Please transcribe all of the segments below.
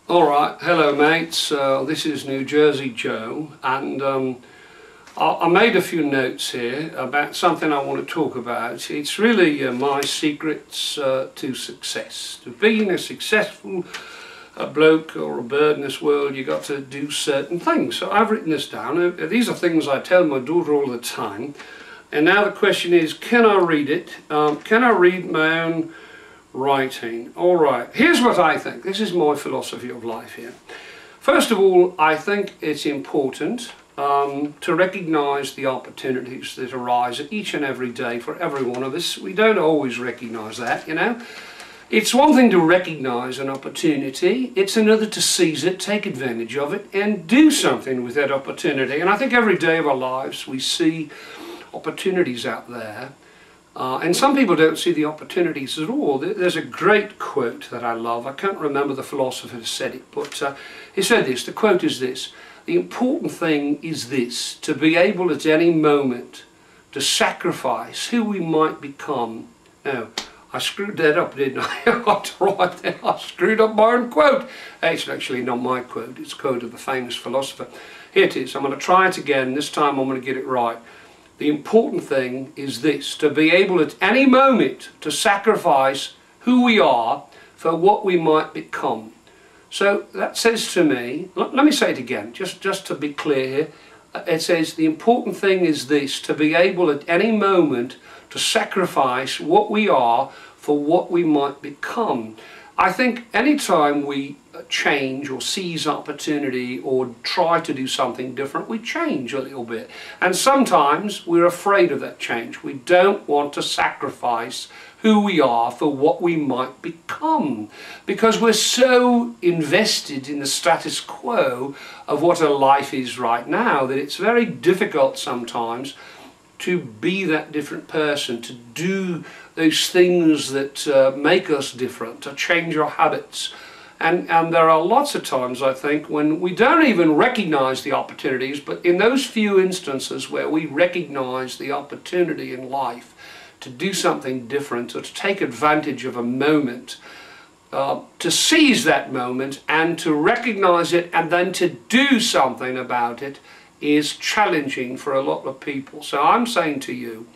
Alright, hello mates, this is New Jersey Joe, and I made a few notes here about something I want to talk about. It's really my secrets to success. To being a successful bloke or a bird in this world, you got to do certain things. So I've written this down. These are things I tell my daughter all the time, and now the question is, can I read it? Can I read my own writing? All right, here's what I think. This is my philosophy of life here. First of all, I think it's important to recognize the opportunities that arise each and every day for every one of us. We don't always recognize that, you know. It's one thing to recognize an opportunity, it's another to seize it, take advantage of it, and do something with that opportunity. And I think every day of our lives we see opportunities out there. And some people don't see the opportunities at all. There's a great quote that I love. I can't remember the philosopher who said it, but he said this. The quote is this: the important thing is this, to be able at any moment to sacrifice who we might become. Now, I screwed that up, didn't I? I screwed up my own quote. It's actually not my quote. It's a quote of a famous philosopher. Here it is. I'm going to try it again. This time I'm going to get it right. The important thing is this, to be able at any moment to sacrifice who we are for what we might become. So that says to me, let me say it again, just to be clear here. It says the important thing is this, to be able at any moment to sacrifice what we are for what we might become. I think anytime we change or seize opportunity or try to do something different, we change a little bit. And sometimes we're afraid of that change. We don't want to sacrifice who we are for what we might become, because we're so invested in the status quo of what a life is right now that it's very difficult sometimes to be that different person, to do those things that make us different, to change our habits. And there are lots of times, I think, when we don't even recognize the opportunities, but in those few instances where we recognize the opportunity in life to do something different or to take advantage of a moment, to seize that moment and to recognize it and then to do something about it is challenging for a lot of people. So I'm saying to you,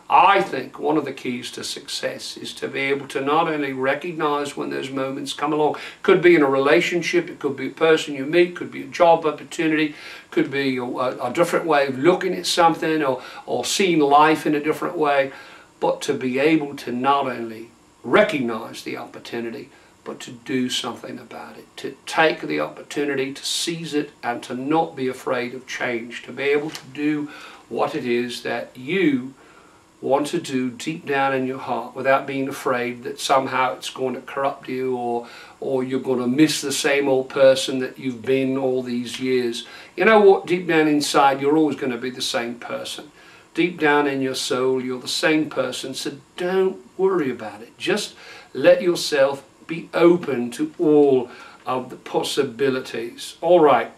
I think one of the keys to success is to be able to not only recognize when those moments come along. Could be in a relationship, it could be a person you meet, could be a job opportunity, could be a different way of looking at something or seeing life in a different way, but to be able to not only recognize the opportunity, but to do something about it, to take the opportunity, to seize it, and to not be afraid of change, to be able to do what it is that you want to do deep down in your heart without being afraid that somehow it's going to corrupt you or you're going to miss the same old person that you've been all these years. You know what? Deep down inside, you're always going to be the same person. Deep down in your soul, you're the same person, so don't worry about it. Just let yourself be open to all of the possibilities. All right,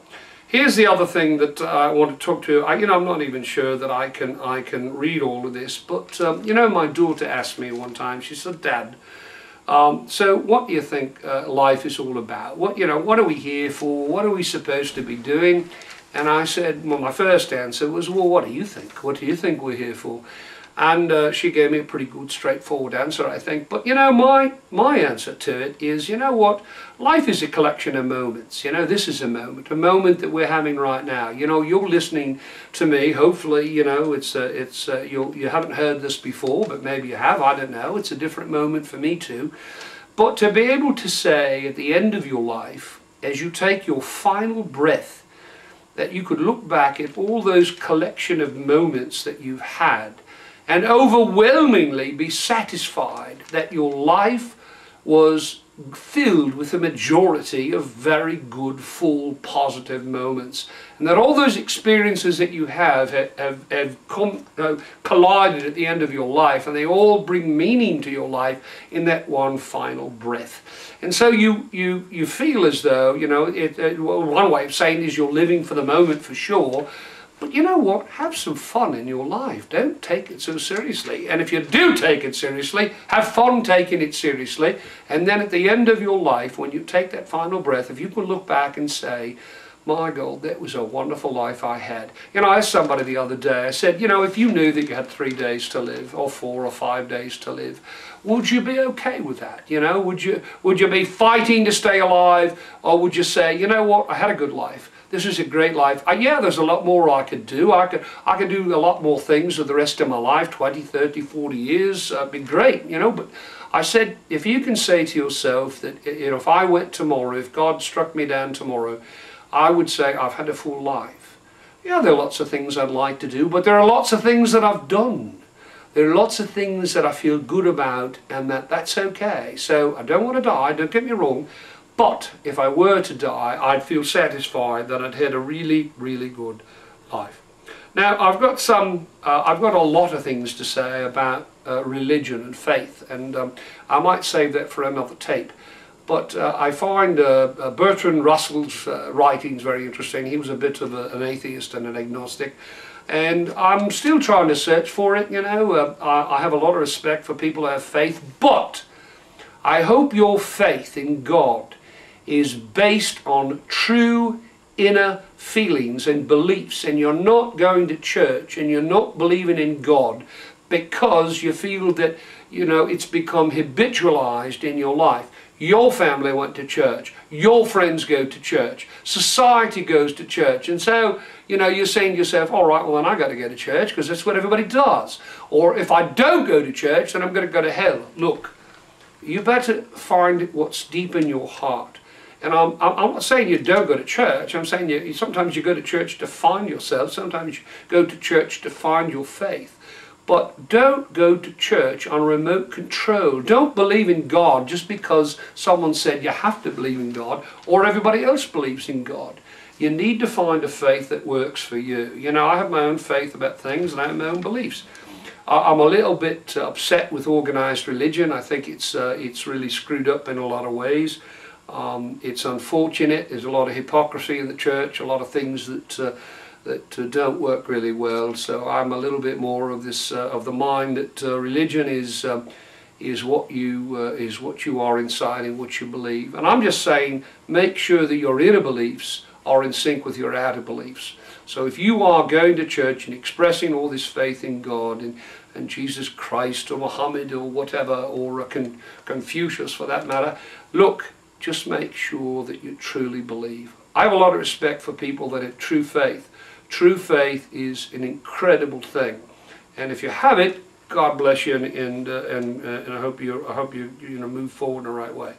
here's the other thing that I want to talk to. I'm not even sure that I can read all of this, but you know, my daughter asked me one time. She said, "Dad, so what do you think life is all about? What are we here for? What are we supposed to be doing?" And I said, well, my first answer was, well, what do you think? What do you think we're here for? And she gave me a pretty good, straightforward answer, I think. But, you know, my answer to it is, you know what? Life is a collection of moments. You know, this is a moment that we're having right now. You know, you're listening to me. Hopefully, you know, you haven't heard this before, but maybe you have. I don't know. It's a different moment for me too. But to be able to say at the end of your life, as you take your final breath, that you could look back at all those collection of moments that you've had and overwhelmingly be satisfied that your life was filled with a majority of very good, full, positive moments, and that all those experiences that you have collided at the end of your life, and they all bring meaning to your life in that one final breath. And so you feel as though, you know, one way of saying is you're living for the moment for sure, But you know what? Have some fun in your life. Don't take it so seriously. And if you do take it seriously, have fun taking it seriously. And then at the end of your life, when you take that final breath, if you can look back and say, my God, that was a wonderful life I had. You know, I asked somebody the other day, I said, you know, if you knew that you had 3 days to live, or 4 or 5 days to live, would you be okay with that? You know, would you be fighting to stay alive? Or would you say, you know what, I had a good life. This is a great life. Yeah, there's a lot more I could do. I could do a lot more things with the rest of my life, 20, 30, 40 years. It'd be great, you know. But I said, if you can say to yourself that, you know, if I went tomorrow, if God struck me down tomorrow, I would say I've had a full life. Yeah, there are lots of things I'd like to do, but there are lots of things that I've done. There are lots of things that I feel good about, and that's okay. So I don't want to die, don't get me wrong. But if I were to die, I'd feel satisfied that I'd had a really, really good life. Now, I've got a lot of things to say about religion and faith, and I might save that for another tape. But I find Bertrand Russell's writings very interesting. He was a bit of an atheist and an agnostic. And I'm still trying to search for it, you know. I have a lot of respect for people who have faith, but I hope your faith in God is based on true inner feelings and beliefs, and you're not going to church and you're not believing in God because you feel that, you know, it's become habitualized in your life. Your family went to church, your friends go to church, society goes to church, and so, you know, you're saying to yourself, all right, well then I got to go to church because that's what everybody does. Or if I don't go to church, then I'm going to go to hell. Look, you better find what's deep in your heart. And I'm not saying you don't go to church. I'm saying sometimes you go to church to find yourself. Sometimes you go to church to find your faith. But don't go to church on remote control. Don't believe in God just because someone said you have to believe in God or everybody else believes in God. You need to find a faith that works for you. You know, I have my own faith about things and I have my own beliefs. I'm a little bit upset with organized religion. I think it's really screwed up in a lot of ways. It's unfortunate. There's a lot of hypocrisy in the church, a lot of things that don't work really well. So I'm a little bit more of this of the mind that religion is what you are inside and what you believe. And I'm just saying, make sure that your inner beliefs are in sync with your outer beliefs. So if you are going to church and expressing all this faith in God and Jesus Christ or Muhammad or whatever, or Confucius for that matter, look, just make sure that you truly believe. I have a lot of respect for people that have true faith. True faith is an incredible thing, and if you have it, God bless you, and I hope you move forward in the right way.